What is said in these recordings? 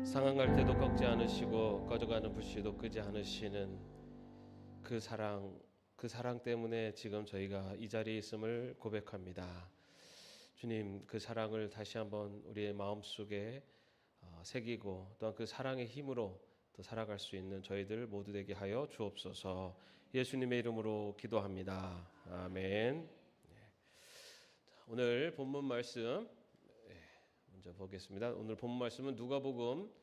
상한 때도 꺾지 않으시고 꺼져가는 불씨도 끄지 않으시는 그 사랑 때문에 지금 저희가 이 자리에 있음을 고백합니다. 주님, 그 사랑을 다시 한번 우리의 마음속에 새기고 또한 그 사랑의 힘으로 또 살아갈 수 있는 저희들 모두 되게 하여 주옵소서. 예수님의 이름으로 기도합니다. 아멘. 오늘 본문 말씀 먼저 보겠습니다. 오늘 본문 말씀은 누가복음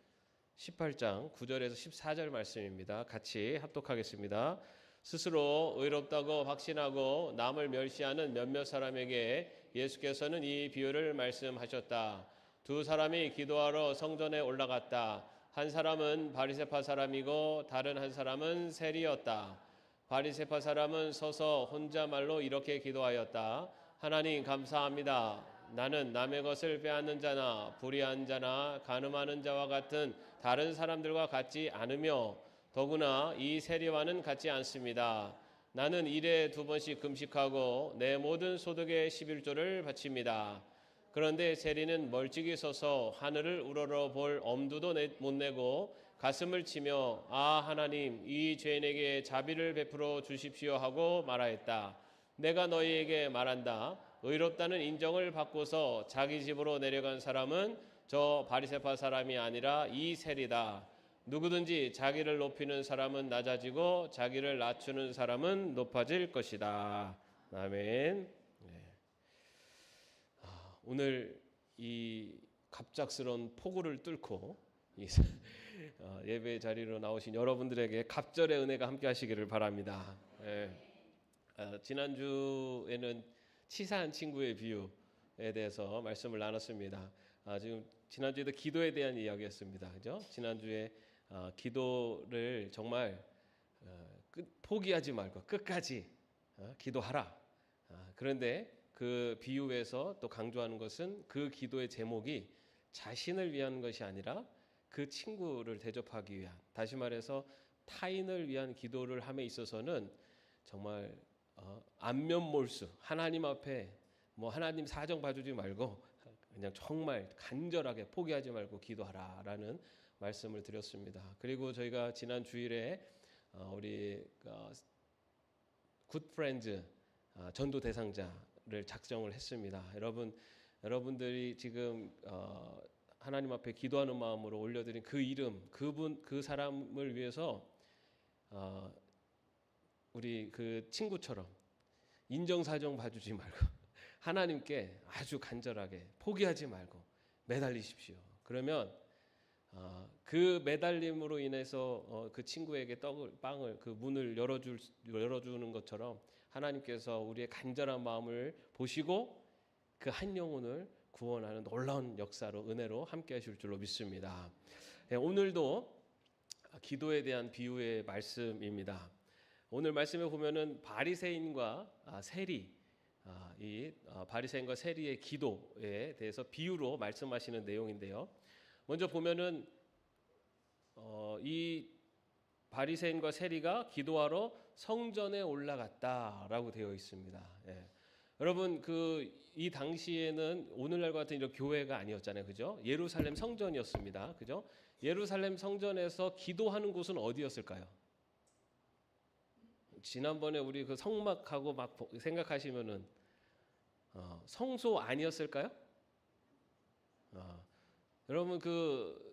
18장 9절에서 14절 말씀입니다. 같이 합독하겠습니다. 스스로 의롭다고 확신하고 남을 멸시하는 몇몇 사람에게 예수께서는 이 비유를 말씀하셨다. 두 사람이 기도하러 성전에 올라갔다. 한 사람은 바리새파 사람이고 다른 한 사람은 세리였다. 바리새파 사람은 서서 혼자 말로 이렇게 기도하였다. 하나님 감사합니다. 나는 남의 것을 빼앗는 자나 불의한 자나 간음하는 자와 같은 다른 사람들과 같지 않으며 더구나 이 세리와는 같지 않습니다. 나는 일에 2번씩 금식하고 내 모든 소득의 11조를 바칩니다. 그런데 세리는 멀찍이 서서 하늘을 우러러 볼 엄두도 못 내고 가슴을 치며 아 하나님 이 죄인에게 자비를 베풀어 주십시오 하고 말하였다. 내가 너희에게 말한다. 의롭다는 인정을 받고서 자기 집으로 내려간 사람은 저 바리새파 사람이 아니라 이 세리다. 누구든지 자기를 높이는 사람은 낮아지고 자기를 낮추는 사람은 높아질 것이다. 아멘. 오늘 이 갑작스러운 폭우를 뚫고 예배 자리로 나오신 여러분들에게 갑절의 은혜가 함께 하시기를 바랍니다. 지난주에는 치사한 친구의 비유에 대해서 말씀을 나눴습니다. 지금 지난주에도 기도에 대한 이야기였습니다. 그죠? 지난주에 기도를 정말 포기하지 말고 끝까지 기도하라. 그런데 그 비유에서 또 강조하는 것은 그 기도의 제목이 자신을 위한 것이 아니라 그 친구를 대접하기 위한, 다시 말해서 타인을 위한 기도를 함에 있어서는 정말 안면몰수, 하나님 앞에 하나님 사정 봐주지 말고 그냥 정말 간절하게 포기하지 말고 기도하라라는 말씀을 드렸습니다. 그리고 저희가 지난 주일에 우리 굿 프렌즈 전도 대상자를 작정을 했습니다. 여러분들이 지금 하나님 앞에 기도하는 마음으로 올려드린 그 이름, 그 사람을 위해서 우리 그 친구처럼 인정사정 봐주지 말고 하나님께 아주 간절하게 포기하지 말고 매달리십시오. 그러면 그 매달림으로 인해서 그 친구에게 빵을 그 문을 열어주는 것처럼 하나님께서 우리의 간절한 마음을 보시고 그 한 영혼을 구원하는 놀라운 역사로 은혜로 함께 하실 줄로 믿습니다. 오늘도 기도에 대한 비유의 말씀입니다. 오늘 말씀에 보면은 바리새인과 세리, 이 바리새인과 세리의 기도에 대해서 비유로 말씀하시는 내용인데요. 먼저 보면은 이 바리새인과 세리가 기도하러 성전에 올라갔다라고 되어 있습니다. 여러분 이 당시에는 오늘날 같은 이런 교회가 아니었잖아요, 그죠? 예루살렘 성전이었습니다, 그죠? 예루살렘 성전에서 기도하는 곳은 어디였을까요? 지난번에 우리 그 성막하고 막 생각하시면은 성소 아니었을까요? 여러분 그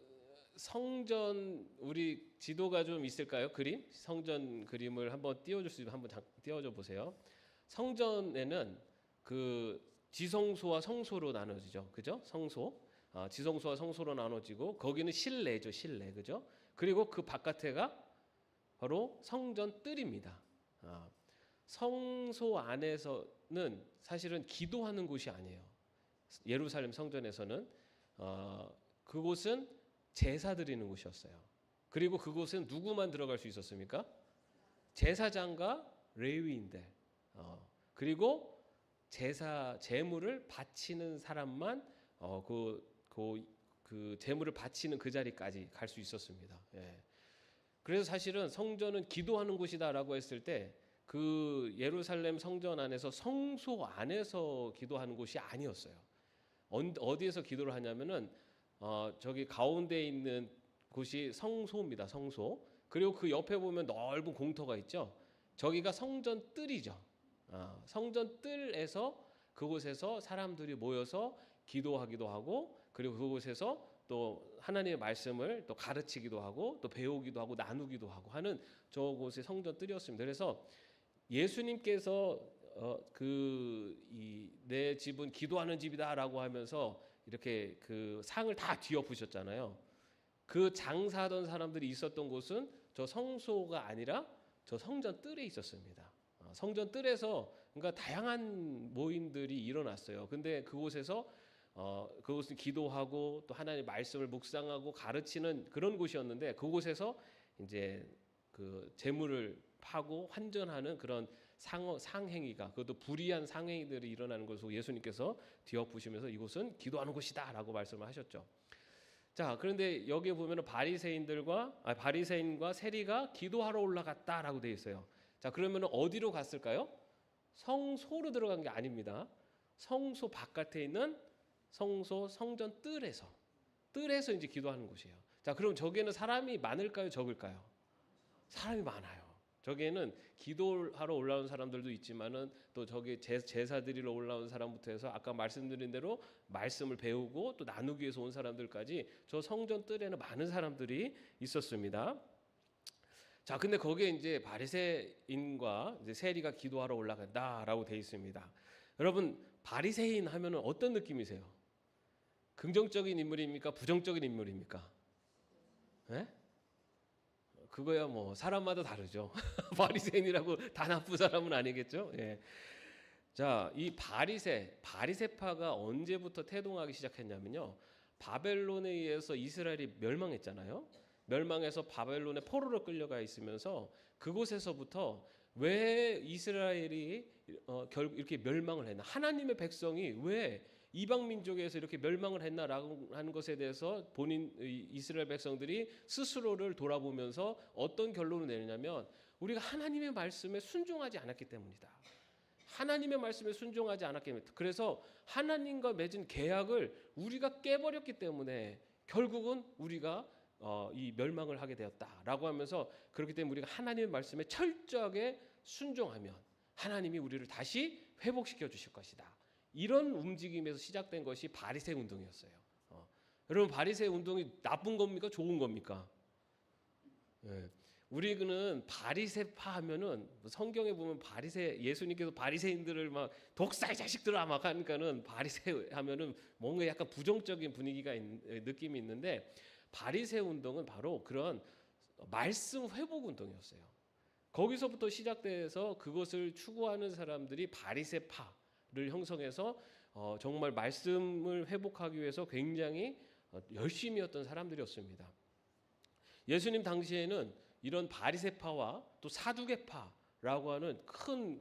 성전 우리 지도가 좀 있을까요? 그림? 성전 그림을 한번 띄워줄 수 있으면 한번 띄워줘 보세요. 성전에는 그 지성소와 성소로 나눠지죠, 그죠? 성소, 지성소와 성소로 나눠지고 거기는 실내죠, 실내, 그죠? 그리고 그 바깥에가 바로 성전 뜰입니다. 성소 안에서는 사실은 기도하는 곳이 아니에요. 예루살렘 성전에서는 그곳은 제사 드리는 곳이었어요. 그리고 그곳은 누구만 들어갈 수 있었습니까? 제사장과 레위인들, 그리고 제물을 바치는 사람만 그 제물을 바치는 그 자리까지 갈 수 있었습니다. 그래서 사실은 성전은 기도하는 곳이다라고 했을 때 그 예루살렘 성전 안에서 성소 안에서 기도하는 곳이 아니었어요. 어디에서 기도를 하냐면은 저기 가운데 있는 곳이 성소입니다. 성소. 그리고 그 옆에 보면 넓은 공터가 있죠. 저기가 성전 뜰이죠. 성전 뜰에서 그곳에서 사람들이 모여서 기도하기도 하고, 그리고 그곳에서 또 하나님의 말씀을 또 가르치기도 하고 또 배우기도 하고 나누기도 하고 하는 저곳의 성전 뜰이었습니다. 그래서 예수님께서 내 집은 기도하는 집이다라고 하면서 이렇게 그 상을 다 뒤엎으셨잖아요. 그 장사하던 사람들이 있었던 곳은 저 성소가 아니라 저 성전 뜰에 있었습니다. 성전 뜰에서 그러니까 다양한 모임들이 일어났어요. 근데 그곳에서 그곳은 기도하고 또 하나님의 말씀을 묵상하고 가르치는 그런 곳이었는데, 그곳에서 이제 그 재물을 파고 환전하는 그런 상행위가, 그것도 불의한 상행위들이 일어나는 것을 예수님께서 뒤엎으시면서 이곳은 기도하는 곳이다라고 말씀을 하셨죠. 자, 그런데 여기에 보면은 바리새인과 세리가 기도하러 올라갔다라고 되어 있어요. 자, 그러면은 어디로 갔을까요? 성소로 들어간 게 아닙니다. 성소 바깥에 있는 성전 뜰에서 이제 기도하는 곳이에요. 자, 그럼 저기에는 사람이 많을까요, 적을까요? 사람이 많아요. 저기에는 기도하러 올라온 사람들도 있지만은 또 저기 제사 드리러 올라온 사람부터 해서 아까 말씀드린 대로 말씀을 배우고 또 나누기 위해서 온 사람들까지 저 성전 뜰에는 많은 사람들이 있었습니다. 자, 근데 거기에 이제 바리새인과 이제 세리가 기도하러 올라간다라고 되어 있습니다. 여러분, 바리새인 하면은 어떤 느낌이세요? 긍정적인 인물입니까? 부정적인 인물입니까? 네? 그거야 뭐 사람마다 다르죠. 바리새인이라고 다 나쁜 사람은 아니겠죠. 예. 자, 이 바리새파가 언제부터 태동하기 시작했냐면요, 바벨론에 의해서 이스라엘이 멸망했잖아요. 멸망해서 바벨론에 포로로 끌려가 있으면서 그곳에서부터 왜 이스라엘이 결국 이렇게 멸망을 했나, 하나님의 백성이 왜 이방 민족에서 이렇게 멸망을 했나라고 하는 것에 대해서 이스라엘 백성들이 스스로를 돌아보면서 어떤 결론을 내느냐면, 우리가 하나님의 말씀에 순종하지 않았기 때문이다. 하나님의 말씀에 순종하지 않았기 때문이다. 그래서 하나님과 맺은 계약을 우리가 깨버렸기 때문에 결국은 우리가 이 멸망을 하게 되었다라고 하면서, 그렇기 때문에 우리가 하나님의 말씀에 철저하게 순종하면 하나님이 우리를 다시 회복시켜 주실 것이다. 이런 움직임에서 시작된 것이 바리새 운동이었어요. 여러분, 바리새 운동이 나쁜 겁니까? 좋은 겁니까? 예. 우리는 바리새파 하면은 성경에 보면 예수님께서 바리새인들을 막 독사의 자식들아 막 하니까는 바리새 하면은 뭔가 약간 부정적인 분위기가 느낌이 있는데, 바리새 운동은 바로 그런 말씀 회복 운동이었어요. 거기서부터 시작돼서 그것을 추구하는 사람들이 바리새파를 형성해서 정말 말씀을 회복하기 위해서 굉장히 열심히 했던 사람들이었습니다. 예수님 당시에는 이런 바리새파와 또 사두개파라고 하는 큰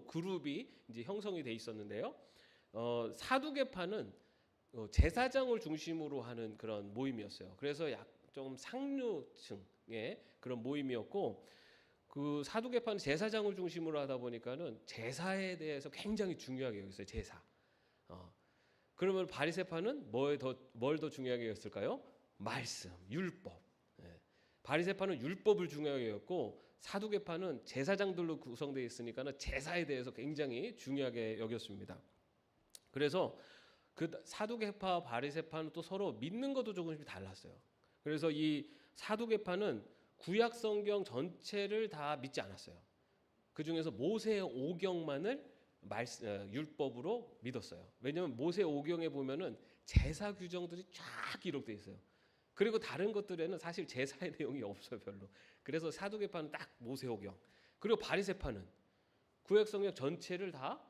그룹이 이제 형성이 돼 있었는데요. 사두개파는 제사장을 중심으로 하는 그런 모임이었어요. 그래서 좀 상류층의 그런 모임이었고, 그 사두개파는 제사장을 중심으로 하다 보니까는 제사에 대해서 굉장히 중요하게 여겼어요. 제사. 그러면 바리새파는 뭘 더 중요하게 여겼을까요? 말씀, 율법. 바리새파는 율법을 중요하게 여겼고, 사두개파는 제사장들로 구성되어 있으니까는 제사에 대해서 굉장히 중요하게 여겼습니다. 그래서 그 사두개파, 바리새파는 또 서로 믿는 것도 조금씩 달랐어요. 그래서 이 사두개파는 구약 성경 전체를 다 믿지 않았어요. 그 중에서 모세 오경만을 율법으로 믿었어요. 왜냐하면 모세 오경에 보면은 제사 규정들이 쫙 기록되어 있어요. 그리고 다른 것들에는 사실 제사의 내용이 없어요, 별로. 그래서 사두개파는 딱 모세오경. 그리고 바리새파는 구약 성경 전체를 다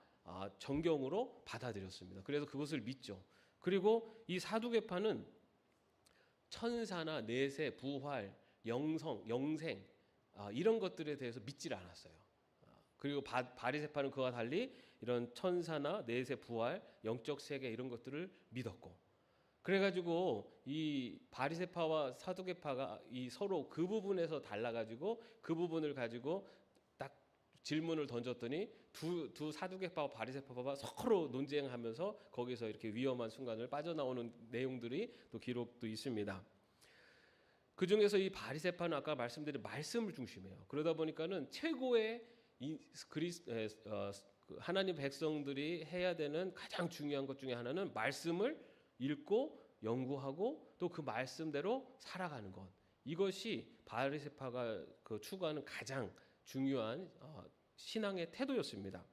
정경으로 받아들였습니다. 그래서 그것을 믿죠. 그리고 이 사두개파는 천사나 내세, 부활, 영생 이런 것들에 대해서 믿질 않았어요. 그리고 바리새파는 그와 달리 이런 천사나 내세, 부활, 영적 세계 이런 것들을 믿었고, 그래가지고 이 바리새파와 사두개파가 이 서로 그 부분에서 달라가지고 그 부분을 가지고 딱 질문을 던졌더니 두 사두개파와 바리새파가 서로 논쟁하면서 거기서 이렇게 위험한 순간을 빠져나오는 내용들이 또 기록도 있습니다. 그 중에서 이 바리새파는 아까 말씀드린 말씀을 중심해요. 그러다 보니까는 최고의 하나님 백성들이 해야 되는 가장 중요한 것 중에 하나는 말씀을 읽고 연구하고 또 그 말씀대로 살아가는 것. 이것이 바리새파가 추구하는 가장 중요한 신앙의 태도였습니다.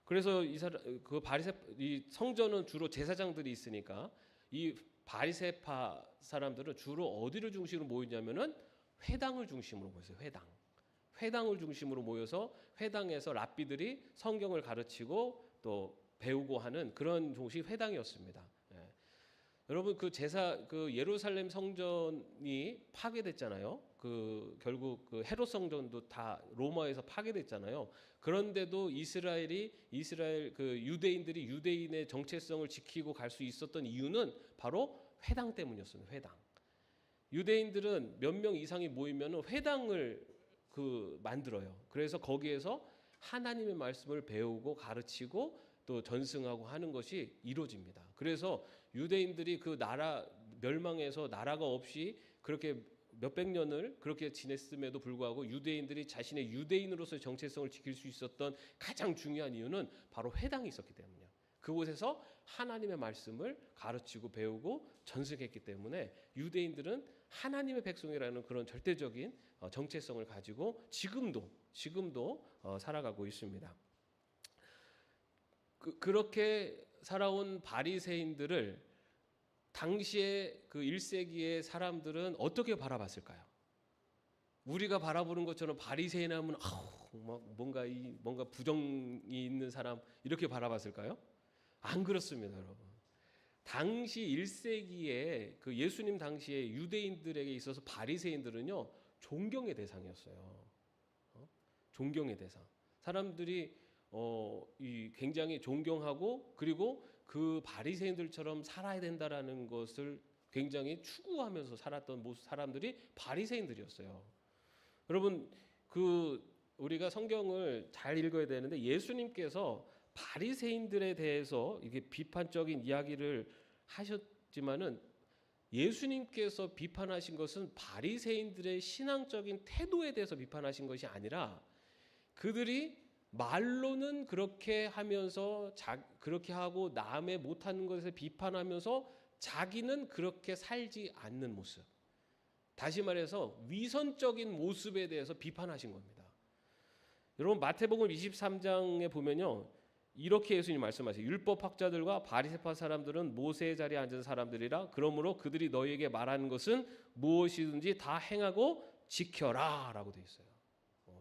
그래서 이 성전은 주로 제사장들이 있으니까 이 바리새파 사람들은 주로 어디를 중심으로 모이냐면은 회당을 중심으로 모였어요. 회당을 중심으로 모여서 회당에서 랍비들이 성경을 가르치고 또 배우고 하는 그런 곳이 회당이었습니다. 예. 여러분 그 예루살렘 성전이 파괴됐잖아요. 결국 헤롯 성전도 다 로마에서 파괴됐잖아요. 그런데도 이스라엘 유대인들이 유대인의 정체성을 지키고 갈 수 있었던 이유는 바로 회당 때문이었습니다. 회당. 유대인들은 몇 명 이상이 모이면 회당을 만들어요. 그래서 거기에서 하나님의 말씀을 배우고 가르치고 또 전승하고 하는 것이 이루어집니다. 그래서 유대인들이 그 나라 멸망해서 나라가 없이 그렇게 몇백 년을 그렇게 지냈음에도 불구하고 유대인들이 자신의 유대인으로서의 정체성을 지킬 수 있었던 가장 중요한 이유는 바로 회당이 있었기 때문이에요. 그곳에서 하나님의 말씀을 가르치고 배우고 전승했기 때문에 유대인들은 하나님의 백성이라는 그런 절대적인 정체성을 가지고 지금도 살아가고 있습니다. 그렇게 살아온 바리새인들을 당시에 그 1세기의 사람들은 어떻게 바라봤을까요? 우리가 바라보는 것처럼 바리새인 하면 뭔가 부정이 있는 사람 이렇게 바라봤을까요? 안 그렇습니다, 여러분. 당시 1세기에 그 예수님 당시에 유대인들에게 있어서 바리새인들은요 존경의 대상이었어요. 존경의 대상. 사람들이 굉장히 존경하고 그리고 그 바리새인들처럼 살아야 된다라는 것을 굉장히 추구하면서 살았던 사람들이 바리새인들이었어요. 여러분 우리가 성경을 잘 읽어야 되는데 예수님께서 바리새인들에 대해서 이게 비판적인 이야기를 하셨지만은 예수님께서 비판하신 것은 바리새인들의 신앙적인 태도에 대해서 비판하신 것이 아니라 그들이 말로는 그렇게 하면서 그렇게 하고 남의 못하는 것에 비판하면서 자기는 그렇게 살지 않는 모습. 다시 말해서 위선적인 모습에 대해서 비판하신 겁니다. 여러분 마태복음 23장에 보면요. 이렇게 예수님 말씀하세요. 율법학자들과 바리새파 사람들은 모세의 자리에 앉은 사람들이라 그러므로 그들이 너희에게 말하는 것은 무엇이든지 다 행하고 지켜라 라고 되어 있어요.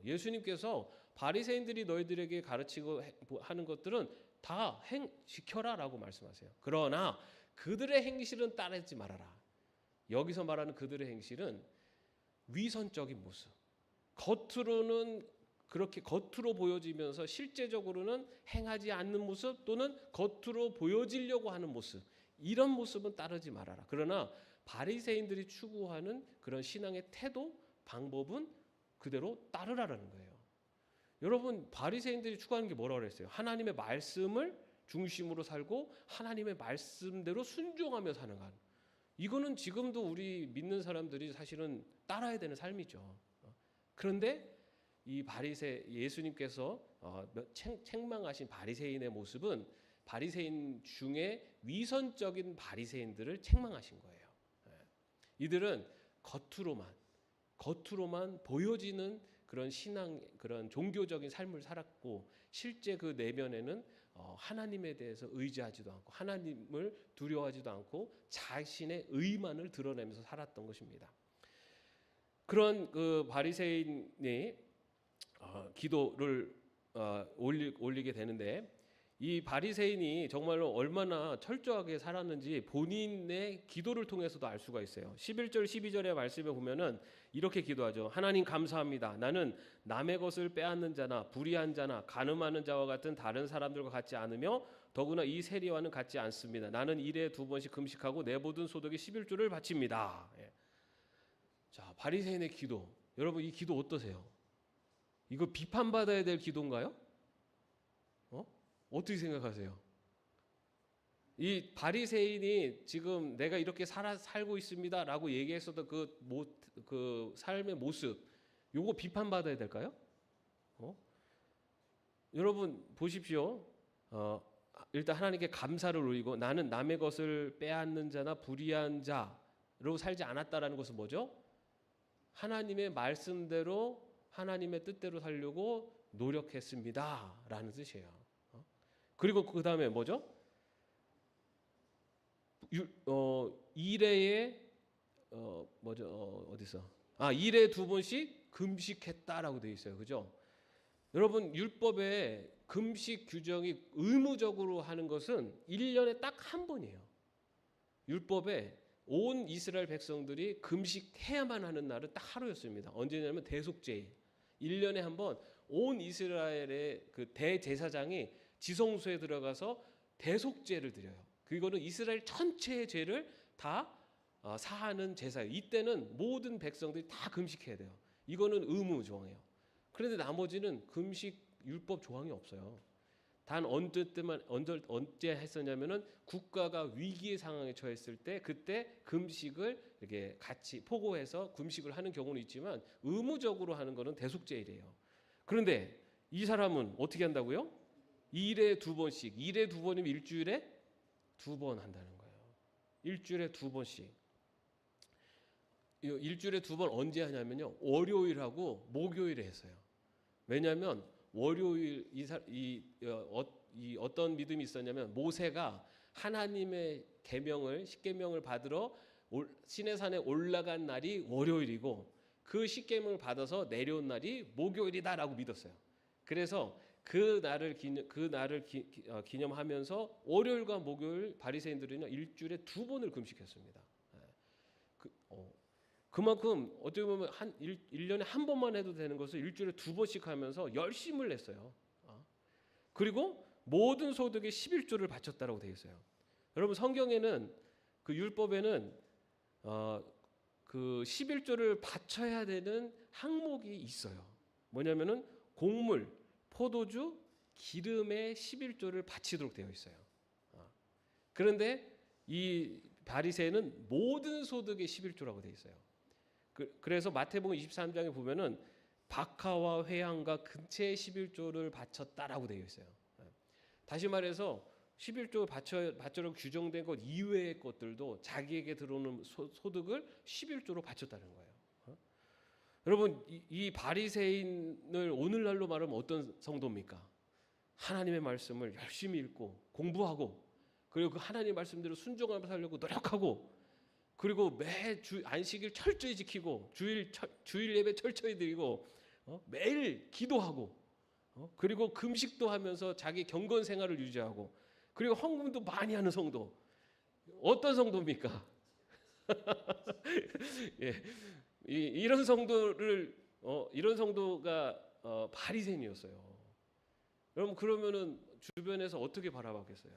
예수님께서 바리새인들이 너희들에게 가르치고 하는 것들은 다 지켜라 라고 말씀하세요. 그러나 그들의 행실은 따르지 말아라. 여기서 말하는 그들의 행실은 위선적인 모습. 겉으로는 그렇게 겉으로 보여지면서 실제적으로는 행하지 않는 모습 또는 겉으로 보여지려고 하는 모습. 이런 모습은 따르지 말아라. 그러나 바리새인들이 추구하는 그런 신앙의 태도, 방법은 그대로 따르라는 거예요. 여러분 바리새인들이 추구하는 게 뭐라고 그랬어요? 하나님의 말씀을 중심으로 살고 하나님의 말씀대로 순종하며 사는 것. 이거는 지금도 우리 믿는 사람들이 사실은 따라야 되는 삶이죠. 그런데 이 예수님께서 책망하신 바리새인의 모습은 바리새인 중에 위선적인 바리새인들을 책망하신 거예요. 이들은 겉으로만 보여지는 그런 그런 종교적인 삶을 살았고 실제 그 내면에는 하나님에 대해서 의지하지도 않고 하나님을 두려워하지도 않고 자신의 의만을 드러내면서 살았던 것입니다. 그런 그 바리새인이 기도를 올리게 되는데 이 바리새인이 정말로 얼마나 철저하게 살았는지 본인의 기도를 통해서도 알 수가 있어요. 11절 12절의 말씀에 보면은 이렇게 기도하죠. 하나님 감사합니다. 나는 남의 것을 빼앗는 자나 불의한 자나 간음하는 자와 같은 다른 사람들과 같지 않으며 더구나 이 세리와는 같지 않습니다. 나는 일에 2번씩 금식하고 내 모든 소득의 11조를 바칩니다. 자, 바리새인의 기도. 여러분 이 기도 어떠세요? 이거 비판받아야 될 기도인가요? 어떻게 생각하세요? 이 바리새인이 지금 내가 이렇게 살고 있습니다라고 얘기했어도 그 삶의 모습, 요거 비판받아야 될까요? 여러분 보십시오. 일단 하나님께 감사를 올리고 나는 남의 것을 빼앗는 자나 불의한 자로 살지 않았다라는 것은 뭐죠? 하나님의 말씀대로 하나님의 뜻대로 살려고 노력했습니다라는 뜻이에요. 그리고 그 다음에 뭐죠? 일회에 어디서? 일에 2번씩 금식했다라고 되어 있어요. 그죠? 여러분 율법에 금식 규정이 의무적으로 하는 것은 1년에 딱 한 번이에요. 율법에 온 이스라엘 백성들이 금식해야만 하는 날은 딱 하루였습니다. 언제냐면 대속죄일. 1년에 한 번 온 이스라엘의 그 대제사장이 지성소에 들어가서 대속죄를 드려요. 그거는 이스라엘 전체의 죄를 다 사하는 제사예요. 이때는 모든 백성들이 다 금식해야 돼요. 이거는 의무 조항이에요. 그런데 나머지는 금식 율법 조항이 없어요. 단 언제 했었냐면은 국가가 위기의 상황에 처했을 때 그때 금식을 이렇게 같이 포고해서 금식을 하는 경우는 있지만 의무적으로 하는 거는 대속죄일이에요. 그런데 이 사람은 어떻게 한다고요? 일에 2번씩. 일에 2번이면 일주일에 2번 한다는 거예요. 일주일에 2번씩. 일주일에 2번 언제 하냐면요. 월요일하고 목요일에 했어요. 왜냐하면 월요일 어떤 믿음이 있었냐면 모세가 하나님의 계명을 십계명을 받으러 시내산에 올라간 날이 월요일이고 그 십계명을 받아서 내려온 날이 목요일이다라고 믿었어요. 그래서 그 날을 기념하면서 월요일과 목요일 바리새인들은 일주일에 2번을 금식했습니다. 그만큼 어떻게 보면 1년에 한 번만 해도 되는 것을 일주일에 2번씩 하면서 열심을 냈어요. 그리고 모든 소득의 11조를 바쳤다라고 되어 있어요. 여러분 성경에는 그 율법에는 그 11조를 바쳐야 되는 항목이 있어요. 뭐냐면은 곡물, 포도주, 기름의 11조를 바치도록 되어 있어요. 그런데 이 바리새인은 모든 소득의 11조라고 되어 있어요. 그래서 마태복음 23장에 보면은 박하와 회향과 근체의 11조를 바쳤다라고 되어 있어요. 다시 말해서 11조 바쳐라고 규정된 것 이외의 것들도 자기에게 들어오는 소득을 11조로 바쳤다는 거예요. 여러분 이 바리새인을 오늘날로 말하면 어떤 성도입니까? 하나님의 말씀을 열심히 읽고 공부하고 그리고 그 하나님의 말씀대로 순종하며 살려고 노력하고 그리고 매 안식일 철저히 지키고 주일 예배 철저히 드리고 매일 기도하고 그리고 금식도 하면서 자기 경건 생활을 유지하고 그리고 헌금도 많이 하는 성도. 어떤 성도입니까? 예, 이런 성도가 바리새인이었어요. 여러분 그러면은 주변에서 어떻게 바라봤겠어요?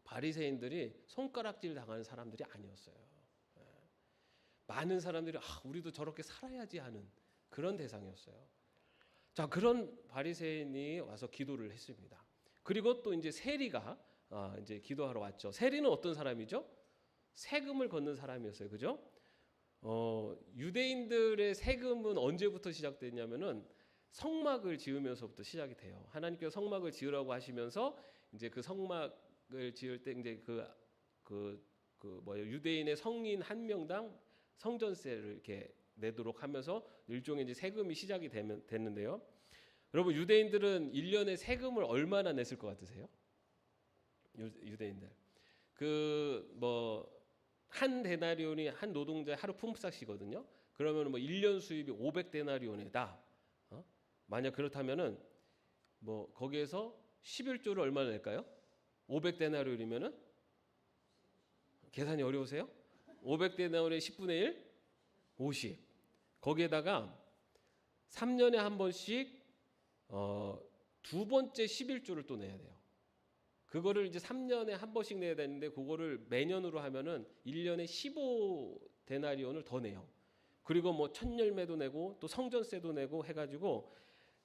바리새인들이 손가락질 당하는 사람들이 아니었어요. 많은 사람들이 우리도 저렇게 살아야지 하는 그런 대상이었어요. 자, 그런 바리새인이 와서 기도를 했습니다. 그리고 또 이제 세리가 이제 기도하러 왔죠. 세리는 어떤 사람이죠? 세금을 걷는 사람이었어요. 그죠? 유대인들의 세금은 언제부터 시작됐냐면은 성막을 지으면서부터 시작이 돼요. 하나님께서 성막을 지으라고 하시면서 이제 그 성막을 지을 때 이제 유대인의 성인 한 명당 성전세를 이렇게 내도록 하면서 일종의 이제 세금이 시작이 됐는데요. 여러분 유대인들은 1년에 세금을 얼마나 냈을 것 같으세요? 유대인들 한 데나리온이 한 노동자의 하루 품삯이거든요. 그러면 1년 수입이 500데나리온이다. 만약 그렇다면은 거기에서 11조를 얼마나 낼까요? 500데나리온이면은 계산이 어려우세요? 500데나리온의 10분의 1? 50. 거기에다가 3년에 한 번씩 두 번째 11조를 또 내야 돼요. 그거를 이제 3년에 한 번씩 내야 되는데 그거를 매년으로 하면은 1년에 15데나리온을 더 내요. 그리고 뭐 천열매도 내고 또 성전세도 내고 해가지고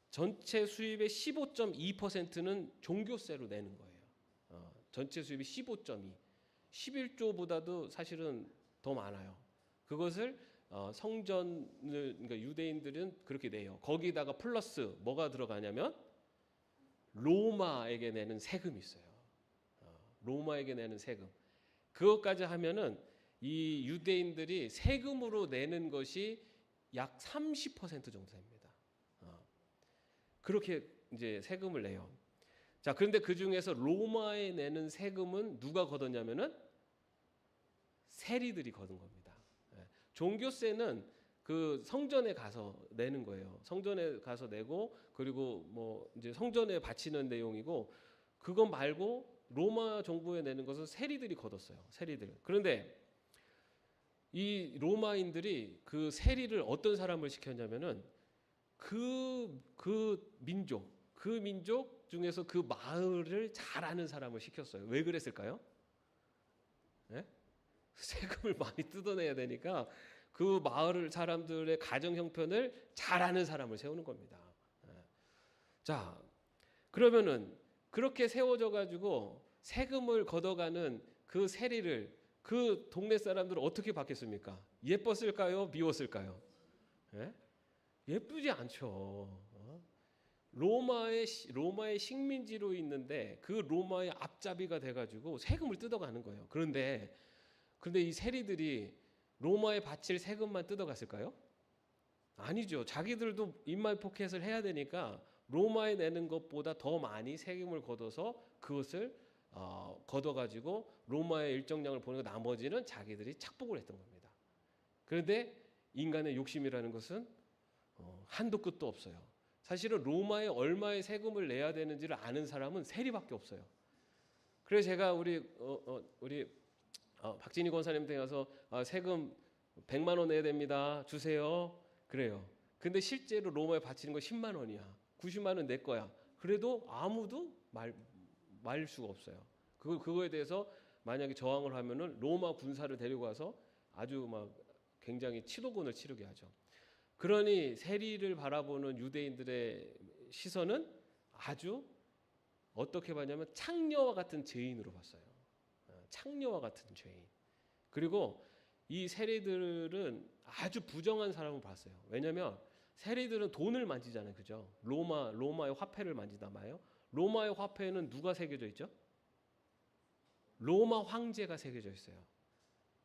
전체 수입의 15.2%는 종교세로 내는 거예요. 전체 수입이 15.2, 11조보다도 사실은 더 많아요. 그것을 성전을 그러니까 유대인들은 그렇게 내요. 거기다가 플러스 뭐가 들어가냐면 로마에게 내는 세금이 있어요. 로마에게 내는 세금. 그것까지 하면은 이 유대인들이 세금으로 내는 것이 약 30% 정도 됩니다. 그렇게 이제 세금을 내요. 자, 그런데 그 중에서 로마에 내는 세금은 누가 걷었냐면은 세리들이 걷은 겁니다. 종교세는 그 성전에 가서 내는 거예요. 성전에 가서 내고 그리고 뭐 이제 성전에 바치는 내용이고 그거 말고 로마 정부에 내는 것은 세리들이 걷었어요. 세리들. 그런데 이 로마인들이 그 세리를 어떤 사람을 시켰냐면은 그 민족 중에서 그 마을을 잘 아는 사람을 시켰어요. 왜 그랬을까요? 네? 세금을 많이 뜯어내야 되니까 그 마을 사람들의 가정 형편을 잘 아는 사람을 세우는 겁니다. 자, 그러면은 그렇게 세워져 가지고 세금을 걷어가는 그 세리를 그 동네 사람들은 어떻게 받겠습니까? 예뻤을까요? 미웠을까요? 예? 예쁘지 않죠. 로마의 식민지로 있는데 그 로마의 앞잡이가 돼가지고 세금을 뜯어가는 거예요. 그런데 이 세리들이 로마에 바칠 세금만 뜯어갔을까요? 아니죠. 자기들도 입말 포켓을 해야 되니까 로마에 내는 것보다 더 많이 세금을 걷어서 그것을 걷어가지고 로마의 일정량을 보내고 나머지는 자기들이 착복을 했던 겁니다. 그런데 인간의 욕심이라는 것은 한도 끝도 없어요. 사실은 로마에 얼마의 세금을 내야 되는지를 아는 사람은 세리밖에 없어요. 그래서 제가 우리 박진희 권사님 댁에 가서 세금 100만 원 내야 됩니다. 주세요. 그래요. 근데 실제로 로마에 바치는 거 10만 원이야. 90만 원 내 거야. 그래도 아무도 말 수가 없어요. 그거에 대해서 만약에 저항을 하면은 로마 군사를 데려가서 아주 막 굉장히 치도곤을 치르게 하죠. 그러니 세리를 바라보는 유대인들의 시선은 아주 어떻게 봤냐면 창녀와 같은 죄인으로 봤어요. 창녀와 같은 죄인. 그리고 이 세리들은 아주 부정한 사람을 봤어요. 왜냐하면 세리들은 돈을 만지잖아요, 그죠? 로마의 화폐를 만지다 마요. 로마의 화폐는 누가 새겨져 있죠? 로마 황제가 새겨져 있어요.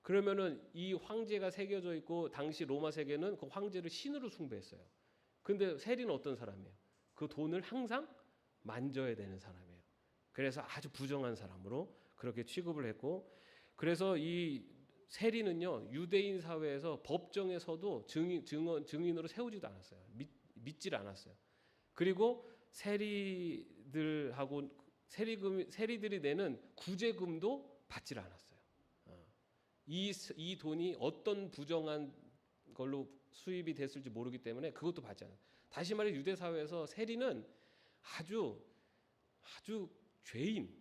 그러면은 이 황제가 새겨져 있고 당시 로마 세계는 그 황제를 신으로 숭배했어요. 근데 세리는 어떤 사람이에요? 그 돈을 항상 만져야 되는 사람이에요. 그래서 아주 부정한 사람으로 그렇게 취급을 했고, 그래서 이 세리는요 유대인 사회에서 법정에서도 증인으로 세우지도 않았어요. 믿질 않았어요. 그리고 세리들하고 세리들이 내는 구제금도 받질 않았어요. 이 돈이 어떤 부정한 걸로 수입이 됐을지 모르기 때문에 그것도 받지 않아요. 다시 말해 유대 사회에서 세리는 아주 죄인,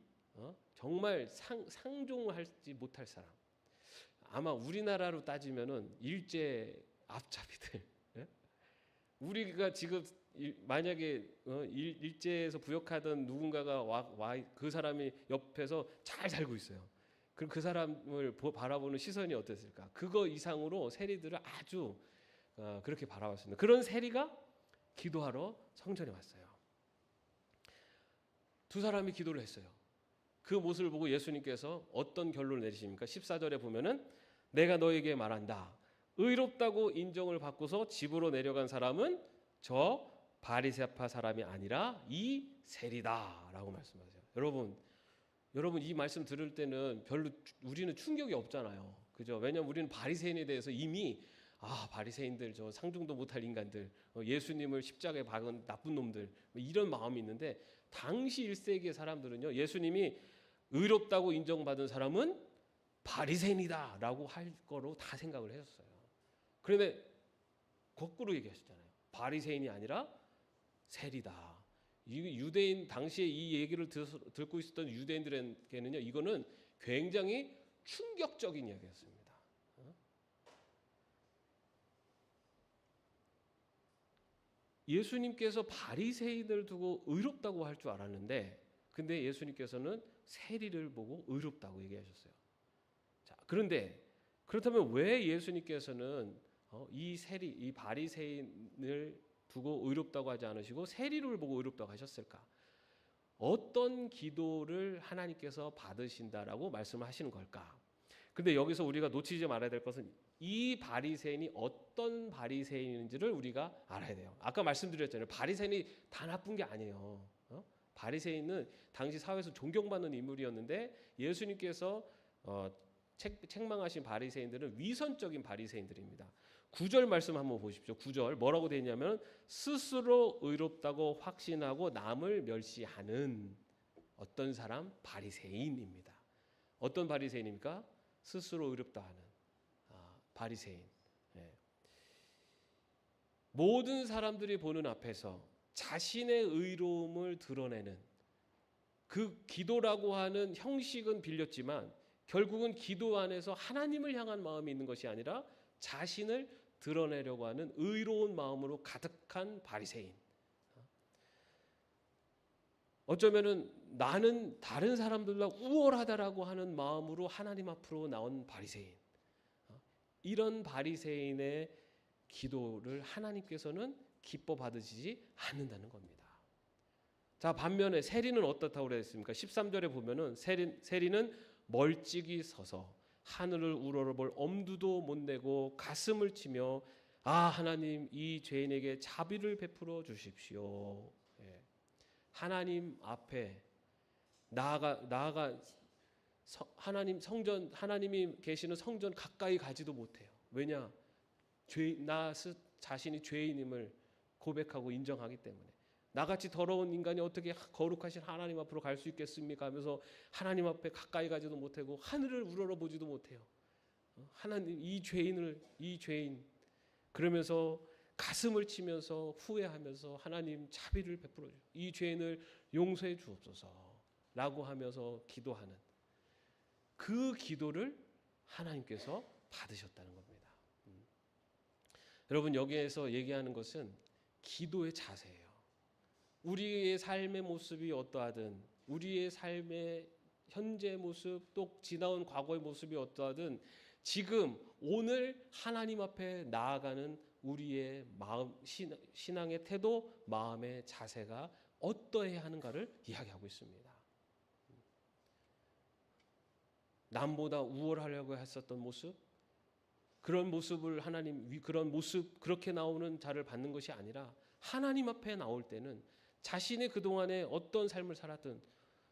정말 상종하지 못할 사람. 아마 우리나라로 따지면은 일제 앞잡이들. 예? 우리가 지금 만약에 일제에서 부역하던 누군가가 그 사람이 옆에서 잘 살고 있어요. 그럼 그 사람을 바라보는 시선이 어땠을까? 그거 이상으로 세리들을 아주 그렇게 바라봤습니다. 그런 세리가 기도하러 성전에 왔어요. 두 사람이 기도를 했어요. 그 모습을 보고 예수님께서 어떤 결론을 내리십니까? 14절에 보면은 내가 너에게 말한다. 의롭다고 인정을 받고서 집으로 내려간 사람은 저 바리새파 사람이 아니라 이 세리다라고 말씀하세요. 여러분 이 말씀 들을 때는 별로 우리는 충격이 없잖아요. 그죠? 왜냐하면 우리는 바리새인에 대해서 이미 바리새인들 저 상종도 못할 인간들, 예수님을 십자가에 박은 나쁜 놈들 이런 마음이 있는데 당시 1세기의 사람들은요 예수님이 의롭다고 인정받은 사람은 바리새인이다라고 할 거로 다 생각을 했었어요. 그런데 거꾸로 얘기하셨잖아요. 바리새인이 아니라 세리다. 유대인 당시에 이 얘기를 듣고 있었던 유대인들에게는요 이거는 굉장히 충격적인 이야기였습니다. 예수님께서 바리새인을 두고 의롭다고 할 줄 알았는데, 근데 예수님께서는 세리를 보고 의롭다고 얘기하셨어요. 자, 그런데 그렇다면 왜 예수님께서는 이 바리새인을 두고 의롭다고 하지 않으시고 세리를 보고 의롭다고 하셨을까? 어떤 기도를 하나님께서 받으신다라고 말씀하시는 걸까? 근데 여기서 우리가 놓치지 말아야 될 것은 이 바리새인이 어떤 바리새인인지를 우리가 알아야 돼요. 아까 말씀드렸잖아요. 바리새인이 다 나쁜 게 아니에요. 바리새인은 당시 사회에서 존경받는 인물이었는데 예수님께서 책망하신 바리새인들은 위선적인 바리새인들입니다. 9절 말씀 한번 보십시오. 9절 뭐라고 되어 있냐면 스스로 의롭다고 확신하고 남을 멸시하는 어떤 사람? 바리새인입니다. 어떤 바리새인입니까? 스스로 의롭다 하는 바리새인. 모든 사람들이 보는 앞에서 자신의 의로움을 드러내는 그 기도라고 하는 형식은 빌렸지만 결국은 기도 안에서 하나님을 향한 마음이 있는 것이 아니라 자신을 드러내려고 하는 의로운 마음으로 가득한 바리새인. 어쩌면은 나는 다른 사람들보다 우월하다라고 하는 마음으로 하나님 앞으로 나온 바리새인. 이런 바리새인의 기도를 하나님께서는 기뻐 받으시지 않는다는 겁니다. 자, 반면에 세리는 어떻다고 그랬습니까? 13절에 보면은 세리는 멀찍이 서서 하늘을 우러러볼 엄두도 못 내고 가슴을 치며 하나님 이 죄인에게 자비를 베풀어 주십시오. 하나님 앞에 나아가 하나님이 계시는 성전 가까이 가지도 못해요. 왜냐? 나 자신이 죄인임을 고백하고 인정하기 때문에. 나같이 더러운 인간이 어떻게 거룩하신 하나님 앞으로 갈 수 있겠습니까? 하면서 하나님 앞에 가까이 가지도 못하고 하늘을 우러러보지도 못해요. 하나님 이 죄인 그러면서 가슴을 치면서 후회하면서 하나님 자비를 베풀어 주시오. 이 죄인을 용서해 주옵소서라고 하면서 기도하는 그 기도를 하나님께서 받으셨다는 겁니다. 여러분 여기에서 얘기하는 것은 기도의 자세예요. 우리의 삶의 모습이 어떠하든 우리의 삶의 현재 모습 또 지나온 과거의 모습이 어떠하든 지금 오늘 하나님 앞에 나아가는 우리의 마음 신앙의 태도 마음의 자세가 어떠해야 하는가를 이야기하고 있습니다. 남보다 우월하려고 했었던 모습 그런 모습을 그런 모습 그렇게 나오는 자를 받는 것이 아니라 하나님 앞에 나올 때는 자신의 그동안에 어떤 삶을 살았든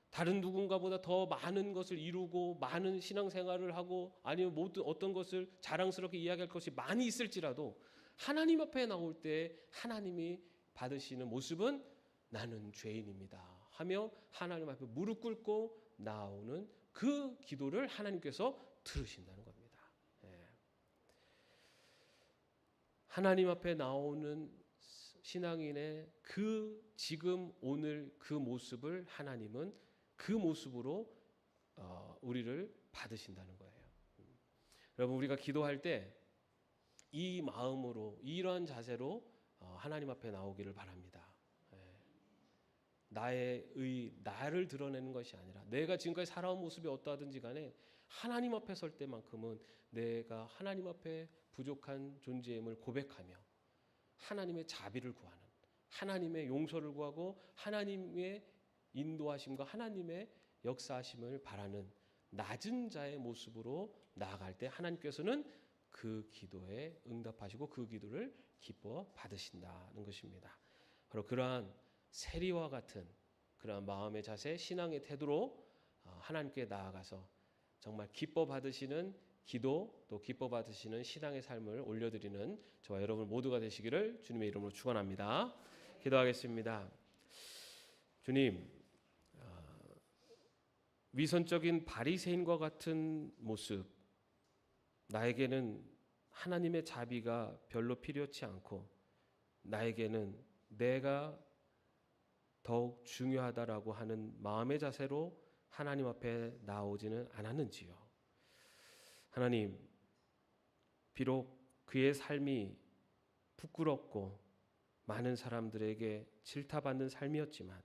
다른 누군가보다 더 많은 것을 이루고 많은 신앙생활을 하고 아니면 모든 어떤 것을 자랑스럽게 이야기할 것이 많이 있을지라도 하나님 앞에 나올 때 하나님이 받으시는 모습은 나는 죄인입니다 하며 하나님 앞에 무릎 꿇고 나오는 그 기도를 하나님께서 들으신다는 겁니다. 하나님 앞에 나오는 신앙인의 그 지금 오늘 그 모습을 하나님은 그 모습으로 우리를 받으신다는 거예요. 여러분 우리가 기도할 때 이 마음으로 이러한 자세로 하나님 앞에 나오기를 바랍니다. 나를 드러내는 것이 아니라 내가 지금까지 살아온 모습이 어떠하든지 간에 하나님 앞에 설 때만큼은 내가 하나님 앞에 부족한 존재임을 고백하며 하나님의 자비를 구하는 하나님의 용서를 구하고 하나님의 인도하심과 하나님의 역사하심을 바라는 낮은 자의 모습으로 나아갈 때 하나님께서는 그 기도에 응답하시고 그 기도를 기뻐 받으신다는 것입니다. 바로 그러한 세리와 같은 그러한 마음의 자세, 신앙의 태도로 하나님께 나아가서 정말 기뻐 받으시는 기도 또 기뻐 받으시는 신앙의 삶을 올려드리는 저와 여러분 모두가 되시기를 주님의 이름으로 축원합니다. 기도하겠습니다. 주님, 위선적인 바리새인과 같은 모습, 나에게는 하나님의 자비가 별로 필요치 않고 나에게는 내가 더욱 중요하다라고 하는 마음의 자세로 하나님 앞에 나오지는 않았는지요. 하나님, 비록 그의 삶이 부끄럽고 많은 사람들에게 질타받는 삶이었지만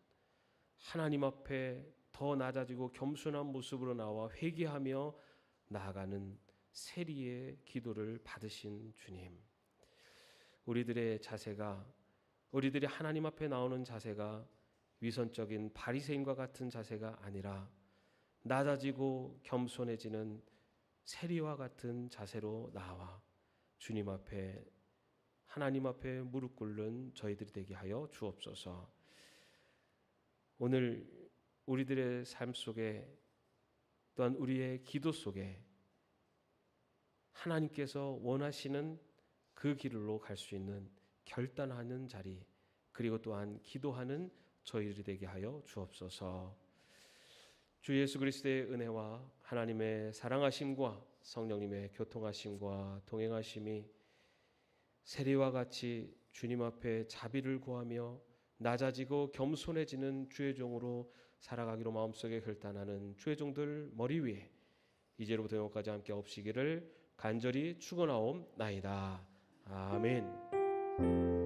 하나님 앞에 더 낮아지고 겸손한 모습으로 나와 회개하며 나아가는 세리의 기도를 받으신 주님, 우리들의 자세가, 우리들이 하나님 앞에 나오는 자세가 위선적인 바리새인과 같은 자세가 아니라 낮아지고 겸손해지는 세리와 같은 자세로 나와 주님 앞에, 하나님 앞에 무릎 꿇는 저희들이 되게 하여 주옵소서. 오늘 우리들의 삶 속에, 또한 우리의 기도 속에 하나님께서 원하시는 그 길로 갈 수 있는 결단하는 자리, 그리고 또한 기도하는 저희들이 되게 하여 주옵소서. 주 예수 그리스도의 은혜와 하나님의 사랑하심과 성령님의 교통하심과 동행하심이 세리와 같이 주님 앞에 자비를 구하며 낮아지고 겸손해지는 주의 종으로 살아가기로 마음속에 결단하는 주의 종들 머리 위에 이제로부터 영원까지 함께 없으시기를 간절히 축원하옵나이다. 아멘.